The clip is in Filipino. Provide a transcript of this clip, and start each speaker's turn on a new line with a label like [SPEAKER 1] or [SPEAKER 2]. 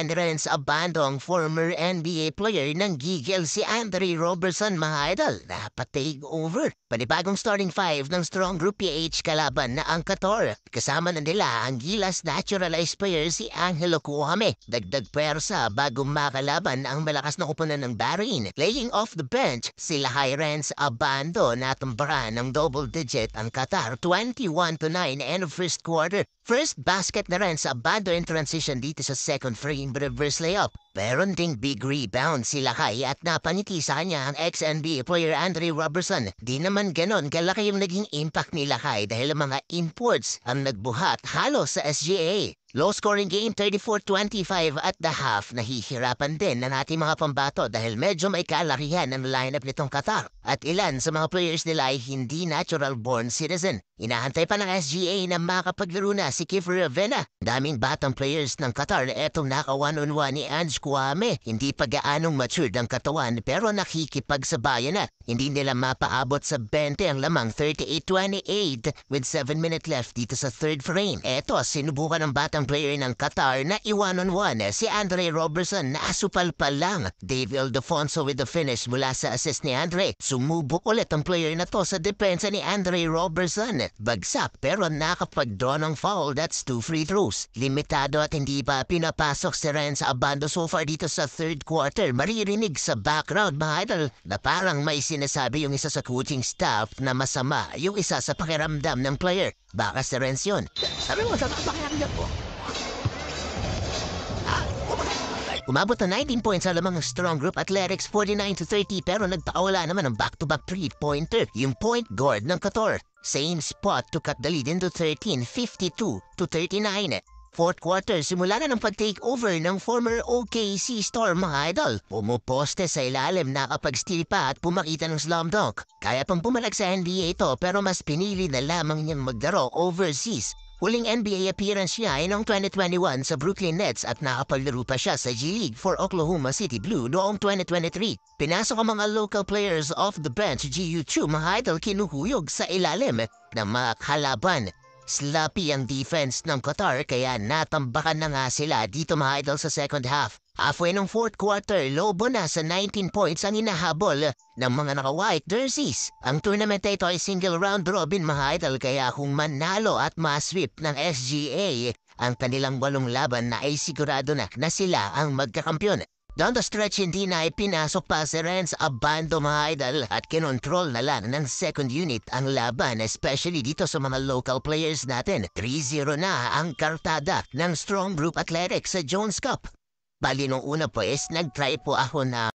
[SPEAKER 1] ni Renz Abando ang former NBA player ng Gigel si Andre Robertson mga idol. Napatake over. Panibagong starting five ng Strong Group PH kalaban na ang Qatar. Kasama na nila ang Gilas naturalized player si Angelo Kuhame. Dagdag pwersa bago makalaban ang malakas na kupunan ng Bahrain. Playing off the bench, sila Renz Abando natambaran ng double digit ang Qatar 21-9 end of first quarter. First basket na rin sa Abando in transition dito sa second frame reverse layup. Meron ding big rebound sila Kai at napaniti sa kanya ang ex-NBA player Andre Robertson. Di naman ganon kalaki yung naging impact nila Kai dahil mga imports ang nagbuhat halos sa SGA. Low-scoring game 34-25 at the half. Nahihirapan din na natin mga pambato dahil medyo may kalarihan ang lineup nitong Qatar. At ilan sa mga players nila ay hindi natural-born citizen. Inahantay pa ng SGA na makapaglaro na si Kiefer Ravena. Daming batang players ng Qatar na etong naka one-on-one ni Ange Kouame. Hindi pa gaanong matured ang katawan pero nakikipagsabayan na. Hindi nila mapaabot sa 20 ang lamang 38-28 with 7 minutes left dito sa third frame. Eto, sinubukan ng batang player ng Qatar na i-one-on-one si Andre Robertson na asupal pa lang. Dave Ildefonso with the finish mula sa assist ni Andre. Sumubok ulit ang player na to sa depensa ni Andre Robertson. Bagsak pero nakapag-draw ng foul, that's 2 free throws. Limitado at hindi pa pinapasok si Renz Abando so far dito sa third quarter. Maririnig sa background mga idol na parang may sinasabi yung isa sa coaching staff na masama yung isa sa pakiramdam ng player. Baka si Renz yun. Sabi mo, sa pakiramdam po. Umabot na 19 points sa lamang ng Strong Group Athletics 49-30 pero nagpakawala naman ng back-to-back three-pointer yung point guard ng Qatar. Same spot to cut the lead into 13, 52-39. Fourth quarter, simula na ng pag-take over ng former OKC star mga idol. Pumuposte sa ilalim, nakapag-steal pa at pumakita ng slam dunk. Kaya pang pumalag sa NBA ito pero mas pinili na lamang niyang magdaro overseas. Huling NBA appearance niya ay noong 2021 sa Brooklyn Nets at nakapaglaro pa siya sa G-League for Oklahoma City Blue noong 2023. Pinasok ang mga local players off the bench GU2 mga idol kinuhuyog sa ilalim ng mga kalaban. Sloppy ang defense ng Qatar kaya natambakan na nga sila dito mga idol sa second half. Halfway ng fourth quarter, lobo na sa 19 points ang inahabol ng mga naka-white jerseys. Ang tournament ito ay single round robin mga idol kaya kung manalo at masweep ng SGA ang kanilang 8 laban na ay sigurado na sila ang magkakampyon. Down the stretch hindi na ipinasok pa si Renz Abando mga idol at kinontrol na lang ng second unit ang laban especially dito sa mga local players natin. 3-0 na ang kartada ng Strong Group Athletics sa Jones Cup. Bali nung una po is nag-try po ako na